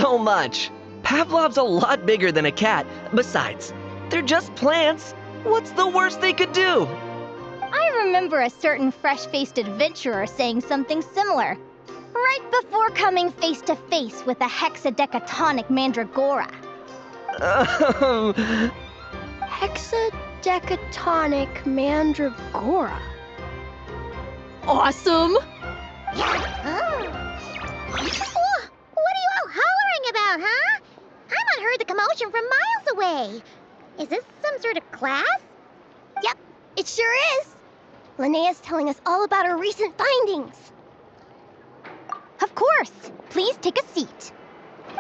so much. Pavlov's a lot bigger than a cat. Besides, they're just plants. What's the worst they could do? I remember a certain fresh-faced adventurer saying something similar, right before coming face to face with a hexadecatonic mandragora. Hexadecatonic mandragora. Awesome! Oh, what are you all hollering about, huh? I heard the commotion from miles away. Is this some sort of class? Yep, it sure is. Linnea's telling us all about her recent findings. Of course. Please take a seat.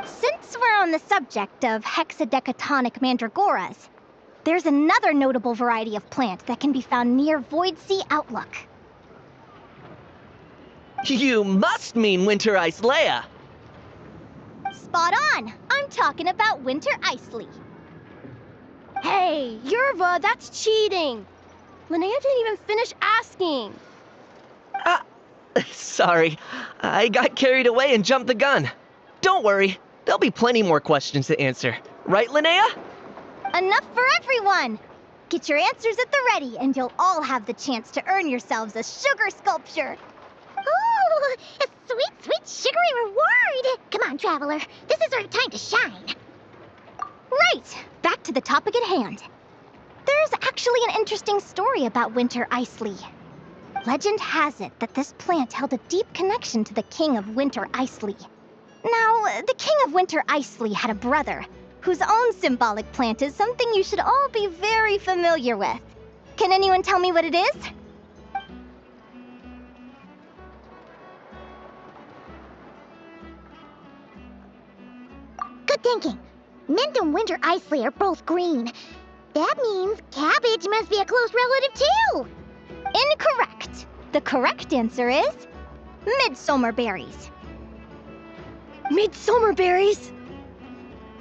Since we're on the subject of hexadecatonic mandragoras, there's another notable variety of plant that can be found near Void Sea Outlook. You must mean Winter Ice Leia. Spot on! I'm talking about Winter Icely. Hey, Yerva, that's cheating! Linnea didn't even finish asking. Sorry, I got carried away and jumped the gun. Don't worry, there'll be plenty more questions to answer. Right, Linnea? Enough for everyone! Get your answers at the ready, and you'll all have the chance to earn yourselves a sugar sculpture. Ooh, a sweet, sweet sugary reward! Come on, traveler. This is our time to shine. Right! Back to the topic at hand. There's actually an interesting story about Winter Icely. Legend has it that this plant held a deep connection to the King of Winter Icely. Now, the King of Winter Icely had a brother, whose own symbolic plant is something you should all be very familiar with. Can anyone tell me what it is? Good thinking. Mint and Winter Icely are both green. That means cabbage must be a close relative too. Incorrect. The correct answer is midsummer berries. Midsummer berries?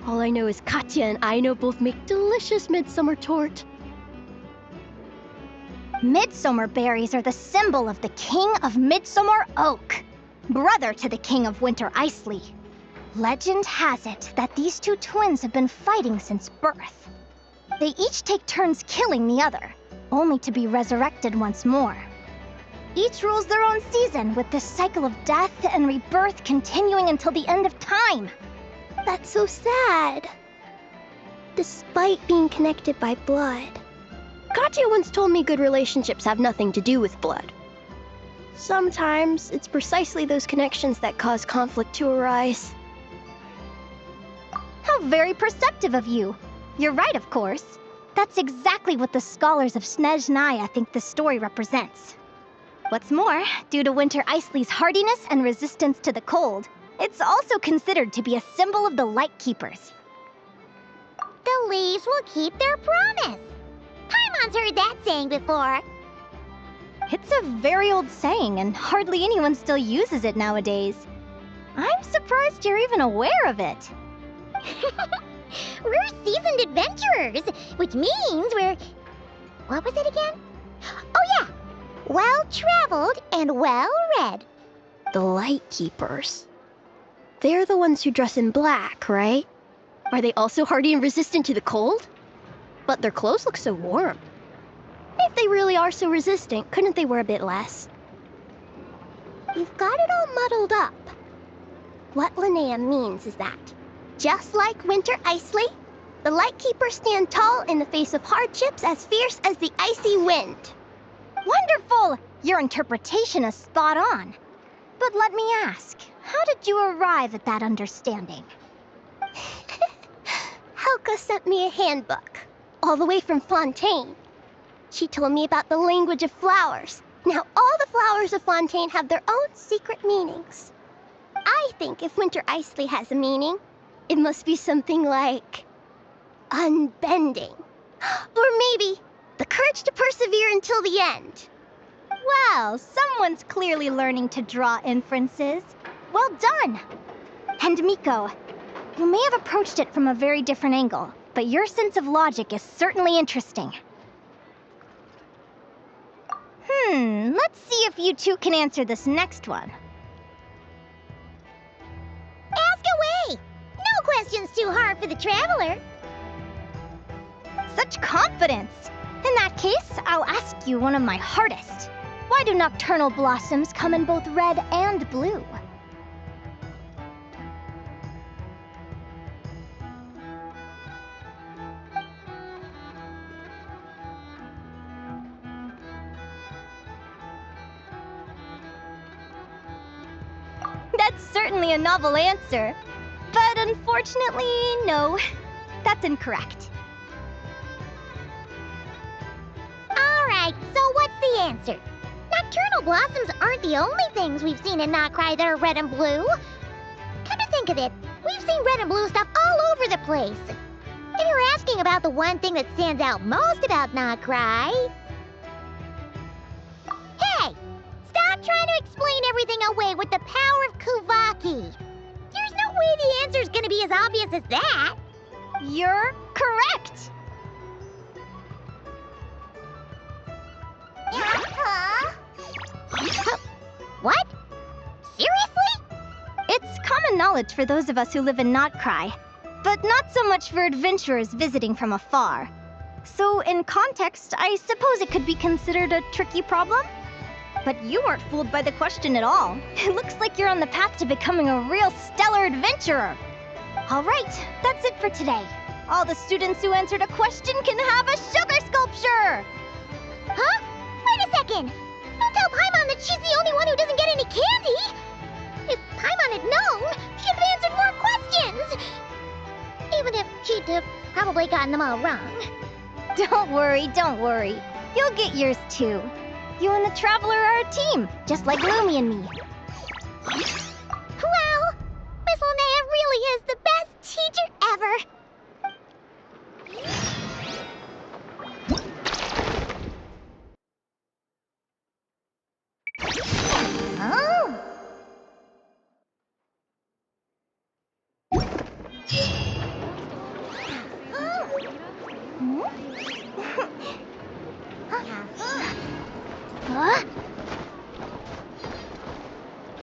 All I know is Katya and Aino both make delicious midsummer tort. Midsummer berries are the symbol of the King of Midsummer Oak, brother to the King of Winter Icely. Legend has it that these two twins have been fighting since birth. They each take turns killing the other, only to be resurrected once more. Each rules their own season, with this cycle of death and rebirth continuing until the end of time. That's so sad. Despite being connected by blood. Katya once told me good relationships have nothing to do with blood. Sometimes it's precisely those connections that cause conflict to arise. How very perceptive of you. You're right, of course. That's exactly what the scholars of Snezhnaya think the story represents. What's more, due to Winter Icely's hardiness and resistance to the cold, it's also considered to be a symbol of the Light Keepers. The leaves will keep their promise. Paimon's heard that saying before. It's a very old saying, and hardly anyone still uses it nowadays. I'm surprised you're even aware of it. We're seasoned adventurers, which means we're... What was it again? Oh yeah! Well-traveled and well-read. The Light Keepers. They're the ones who dress in black, right? Are they also hardy and resistant to the cold? But their clothes look so warm. If they really are so resistant, couldn't they wear a bit less? You've got it all muddled up. What Linnea means is that, just like Winter Icely, the Light Keepers stand tall in the face of hardships as fierce as the icy wind. Wonderful! Your interpretation is spot on. But let me ask, how did you arrive at that understanding? Helga sent me a handbook, all the way from Fontaine. She told me about the language of flowers. Now all the flowers of Fontaine have their own secret meanings. I think if Winter Icely has a meaning, it must be something like unbending. Or maybe the courage to persevere until the end. Well, someone's clearly learning to draw inferences. Well done! And Miko, you may have approached it from a very different angle, but your sense of logic is certainly interesting. Let's see if you two can answer this next one. Ask away! the Traveler. Such confidence! In that case, I'll ask you one of my hardest. Why do nocturnal blossoms come in both red and blue? That's certainly a novel answer. But unfortunately, no. That's incorrect. Alright, so what's the answer? Nocturnal blossoms aren't the only things we've seen in Notcry that are red and blue. Come to think of it, we've seen red and blue stuff all over the place. If you're asking about the one thing that stands out most about Notcry... Hey! Stop trying to explain everything away with the power of Kuvaki. There's no way the answer's gonna be as obvious as that. You're correct! What? Seriously? It's common knowledge for those of us who live in Notcry, but not so much for adventurers visiting from afar. So, in context, I suppose it could be considered a tricky problem? But you weren't fooled by the question at all. It looks like you're on the path to becoming a real stellar adventurer. All right, that's it for today. All the students who answered a question can have a sugar sculpture! Huh? Wait a second! Don't tell Paimon that she's the only one who doesn't get any candy! If Paimon had known, she'd have answered more questions! Even if she'd have probably gotten them all wrong. Don't worry. You'll get yours too. You and the Traveler are a team, just like Lumi and me. Well, Miss Linnea really is the best teacher ever! Oh! Huh?